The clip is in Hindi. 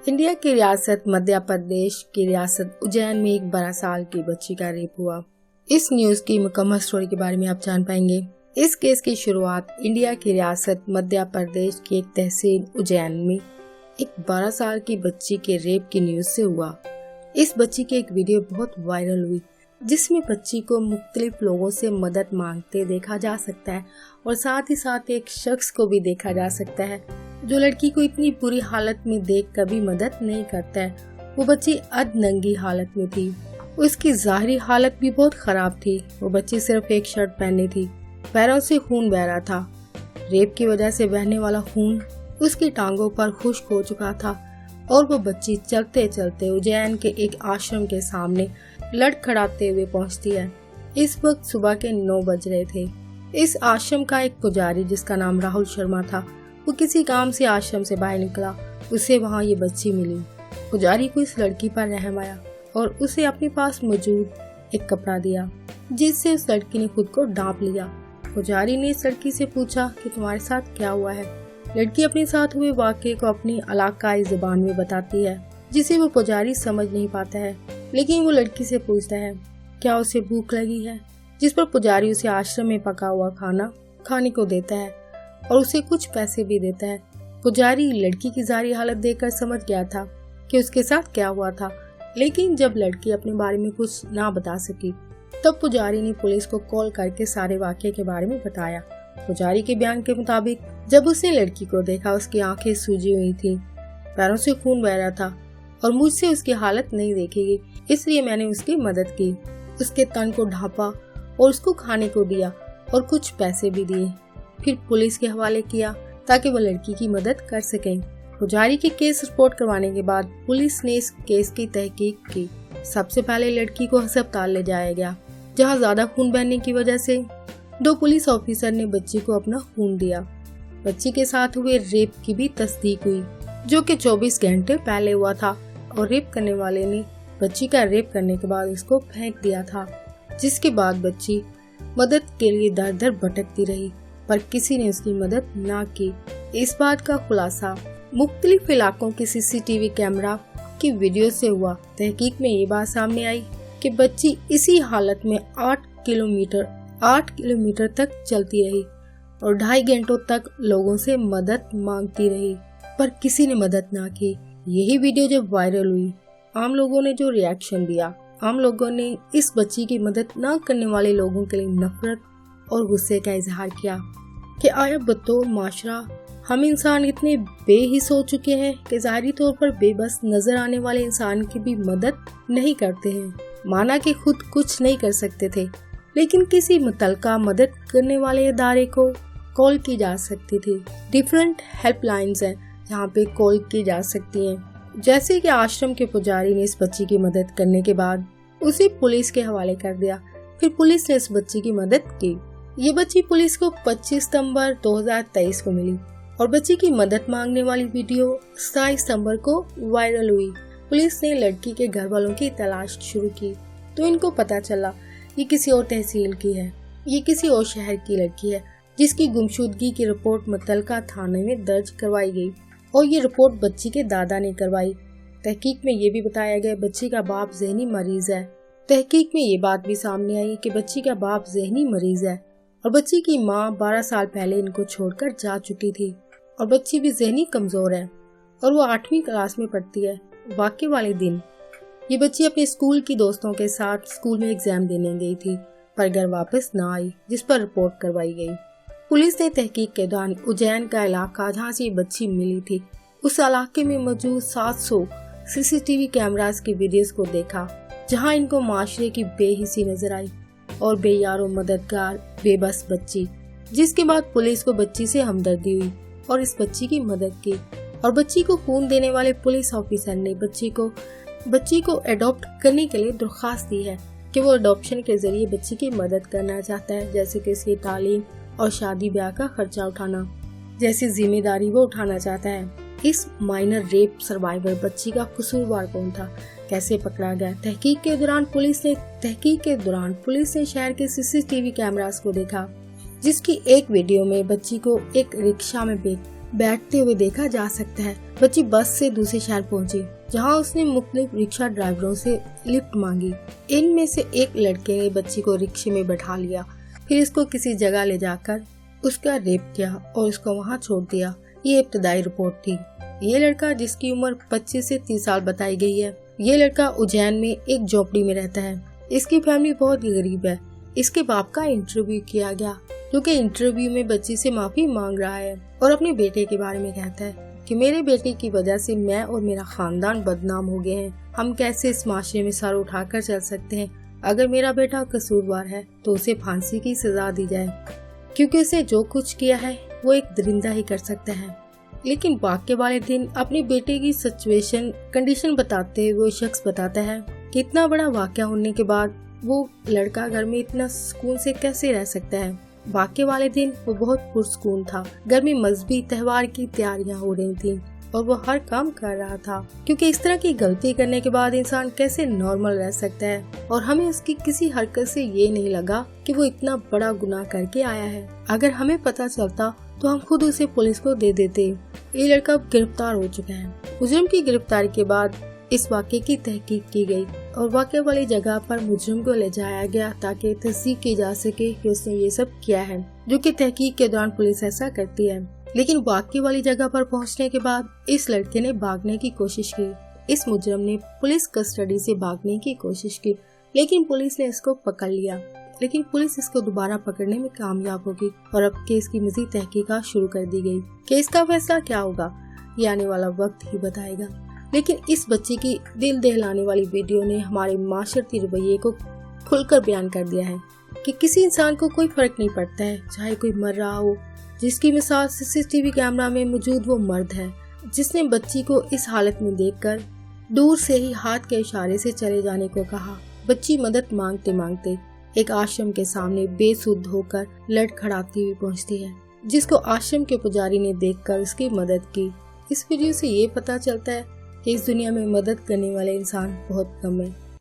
इंडिया की रियासत मध्य प्रदेश की रियासत उज्जैन में एक 12 साल की बच्ची का रेप हुआ। इस न्यूज की मुकम्मल स्टोरी के बारे में आप जान पाएंगे। इस केस की शुरुआत इंडिया की रियासत मध्य प्रदेश की एक तहसील उज्जैन में एक 12 साल की बच्ची के रेप की न्यूज से हुआ। इस बच्ची की एक वीडियो बहुत वायरल हुई जिसमें बच्ची को मुख्तलिफ लोगों से मदद मांगते देखा जा सकता है और साथ ही साथ एक शख्स को भी देखा जा सकता है जो लड़की को इतनी बुरी हालत में देख कभी मदद नहीं करता है। वो बच्ची अधनंगी हालत में थी। उसकी ज़ाहिरी हालत भी बहुत खराब थी। वो बच्ची सिर्फ एक शर्ट पहनी थी। पैरों से खून बह रहा था। रेप की वजह से बहने वाला खून उसकी टांगों पर खुश्क हो चुका था और वो बच्ची चलते चलते उज्जैन के एक आश्रम के सामने लड़खड़ाते हुए पहुंचती है। इस वक्त सुबह के 9 बज रहे थे। इस आश्रम का एक पुजारी जिसका नाम राहुल शर्मा था, वो किसी काम से आश्रम से बाहर निकला। उसे वहाँ ये बच्ची मिली। पुजारी को इस लड़की पर रहम आया और उसे अपने पास मौजूद एक कपड़ा दिया जिससे उस लड़की ने खुद को ढांप लिया। पुजारी ने इस लड़की से पूछा कि तुम्हारे साथ क्या हुआ है। लड़की अपने साथ हुए वाक़ये को अपनी इलाकाई ज़ुबान में बताती है जिसे वो पुजारी समझ नहीं पाता है, लेकिन वो लड़की से पूछता है क्या उसे भूख लगी है, जिस पर पुजारी उसे आश्रम में पका हुआ खाना खाने को देता है और उसे कुछ पैसे भी देता है। पुजारी लड़की की ज़ाहिरी हालत देखकर समझ गया था कि उसके साथ क्या हुआ था, लेकिन जब लड़की अपने बारे में कुछ ना बता सकी तब पुजारी ने पुलिस को कॉल करके सारे वाक़ये के बारे में बताया। पुजारी के बयान के मुताबिक जब उसने लड़की को देखा उसकी आंखें सूजी हुई थी, पैरों से खून बह रहा था और मुझसे उसकी हालत नहीं देखेगी, इसलिए मैंने उसकी मदद की। उसके तन को ढांपा और उसको खाने को दिया और कुछ पैसे भी दिए। फिर पुलिस के हवाले किया ताकि वो लड़की की मदद कर सकें। पुजारी की केस रिपोर्ट करवाने के बाद पुलिस ने इस केस की तहकीक की। सबसे पहले लड़की को अस्पताल ले जाया गया जहां ज्यादा खून बहने की वजह से 2 पुलिस ऑफिसर ने बच्ची को अपना खून दिया। बच्ची के साथ हुए रेप की भी तस्दीक हुई जो कि 24 घंटे पहले हुआ था और रेप करने वाले ने बच्ची का रेप करने के बाद उसको फेंक दिया था, जिसके बाद बच्ची मदद के लिए दर दर भटकती रही पर किसी ने उसकी मदद ना की। इस बात का खुलासा मुख्तलिफ इलाकों के सीसीटीवी कैमरा की वीडियो से हुआ। तहकीक में ये बात सामने आई कि बच्ची इसी हालत में 8 किलोमीटर तक चलती रही और 2.5 घंटों तक लोगों से मदद मांगती रही पर किसी ने मदद ना की। यही वीडियो जब वायरल हुई, आम लोगों ने जो रिएक्शन दिया, आम लोगों ने इस बच्ची की मदद न करने वाले लोगों के लिए नफरत और गुस्से का इजहार किया कि आया बतौर माशरा हम इंसान इतने बेहिस हो चुके हैं कि ज़ाहिरी तौर पर बेबस नजर आने वाले इंसान की भी मदद नहीं करते हैं। माना कि खुद कुछ नहीं कर सकते थे, लेकिन किसी मुतलका मदद करने वाले इदारे को कॉल की जा सकती थी। डिफरेंट हेल्पलाइंस हैं जहाँ पे कॉल की जा सकती हैं। जैसे कि आश्रम के पुजारी ने इस बच्ची की मदद करने के बाद उसे पुलिस के हवाले कर दिया। फिर पुलिस ने इस बच्ची की मदद की। ये बच्ची पुलिस को 25 सितंबर 2023 को मिली और बच्ची की मदद मांगने वाली वीडियो 27 सितंबर को वायरल हुई। पुलिस ने लड़की के घर वालों की तलाश शुरू की तो इनको पता चला ये किसी और तहसील की है, ये किसी और शहर की लड़की है जिसकी गुमशुदगी की रिपोर्ट मुतलका थाने में दर्ज करवाई गई और ये रिपोर्ट बच्ची के दादा ने करवाई। तहकीक में ये भी बताया गया बच्ची का बाप ज़हनी मरीज है। तहकीक में ये बात भी सामने आई कि बच्ची का बाप ज़हनी मरीज है और बच्ची की माँ 12 साल पहले इनको छोड़कर जा चुकी थी और बच्ची भी ज़हनी कमज़ोर है और वो 8वीं क्लास में पढ़ती है। वाक़ये वाले दिन ये बच्ची अपने स्कूल की दोस्तों के साथ स्कूल में एग्जाम देने गई थी पर घर वापस ना आई, जिस पर रिपोर्ट करवाई गई। पुलिस ने तहकीक के दौरान उज्जैन का इलाका जहाँ से ये बच्ची मिली थी उस इलाके में मौजूद 700 सीसीटीवी कैमरास की वीडियोस को देखा जहाँ इनको माशरे की बेहिसी नजर आई और बेयारो मददगार बेबस बच्ची, जिसके बाद पुलिस को बच्ची से हमदर्दी हुई और इस बच्ची की मदद की और बच्ची को खून देने वाले पुलिस ऑफिसर ने बच्ची को अडॉप्ट करने के लिए दरख्वास्त दी है कि वो अडॉप्शन के जरिए बच्ची की मदद करना चाहता है, जैसे कि इसकी तालीम और शादी ब्याह का खर्चा उठाना जैसी जिम्मेदारी वो उठाना चाहता है। इस माइनर रेप सर्वाइवर बच्ची का कसूरवार कौन था, कैसे पकड़ा गया? तहकीक के दौरान पुलिस ने शहर के सीसीटीवी कैमरास को देखा जिसकी एक वीडियो में बच्ची को एक रिक्शा में बैठते हुए देखा जा सकता है। बच्ची बस से दूसरे शहर पहुंची, जहां उसने मुख्तलिफ रिक्शा ड्राइवरों से लिफ्ट मांगी। इनमें से एक लड़के ने बच्ची को रिक्शे में बैठा लिया, फिर इसको किसी जगह ले जाकर उसका रेप किया और उसको वहां छोड़ दिया। ये इब्तदाई रिपोर्ट थी। ये लड़का, जिसकी उम्र 25 से 30 साल बताई गई है, ये लड़का उज्जैन में एक झोपड़ी में रहता है। इसकी फैमिली बहुत ही गरीब है। इसके बाप का इंटरव्यू किया गया, जो कि इंटरव्यू में बच्ची से माफी मांग रहा है और अपने बेटे के बारे में कहता है कि मेरे बेटे की वजह से मैं और मेरा खानदान बदनाम हो गए हैं। हम कैसे इस माशरे में सर उठाकर चल सकते हैं? अगर मेरा बेटा कसूरवार है तो उसे फांसी की सजा दी जाए, क्योंकि उसे जो कुछ किया है वो एक दरिंदा ही कर सकता है। लेकिन वाक़े वाले दिन अपने बेटे की कंडीशन बताते हुए वो शख्स बताता है कि इतना बड़ा वाक़या होने के बाद वो लड़का घर में इतना सुकून से कैसे रह सकता है। वाक़े वाले दिन वो बहुत पुरसुकून था। घर में मजहबी त्योहार की तैयारियां हो रही थी और वो हर काम कर रहा था, क्योंकि इस तरह की गलती करने के बाद इंसान कैसे नॉर्मल रह सकता है। और हमें उसकी किसी हरकत से ये नहीं लगा कि वो इतना बड़ा गुनाह करके आया है। अगर हमें पता चलता तो हम खुद उसे पुलिस को दे देते। ये लड़का गिरफ्तार हो चुका है। मुजरिम की गिरफ्तारी के बाद इस वाक़े की तहकीक की गई और वाक़े वाली जगह पर मुजरिम को ले जाया गया ताकि तस्दीक की जा सके कि उसने ये सब किया है, जो कि तहकीक के दौरान पुलिस ऐसा करती है। लेकिन वाक़े वाली जगह पर पहुंचने के बाद इस लड़के ने भागने की कोशिश की। इस मुजरिम ने पुलिस कस्टडी से भागने की कोशिश की, लेकिन पुलिस ने इसको पकड़ लिया। लेकिन पुलिस इसको दोबारा पकड़ने में कामयाब होगी और अब केस की मज़ीद तहकीकात शुरू कर दी गई। केस का फैसला क्या होगा ये आने वाला वक्त ही बताएगा। लेकिन इस बच्चे की दिल दहलाने वाली वीडियो ने हमारे माशरती रवैये को खुलकर बयान कर दिया है कि किसी इंसान को कोई फर्क नहीं पड़ता है, चाहे कोई मर रहा हो। जिसकी मिसाल CCTV कैमरा में मौजूद वो मर्द है जिसने बच्ची को इस हालत में देखकर दूर से ही हाथ के इशारे से चले जाने को कहा। बच्ची मदद मांगते मांगते एक आश्रम के सामने बेसुध होकर लड़खड़ाती हुई पहुंचती है, जिसको आश्रम के पुजारी ने देखकर उसकी मदद की। इस वीडियो से ये पता चलता है कि इस दुनिया में मदद करने वाले इंसान बहुत कम है।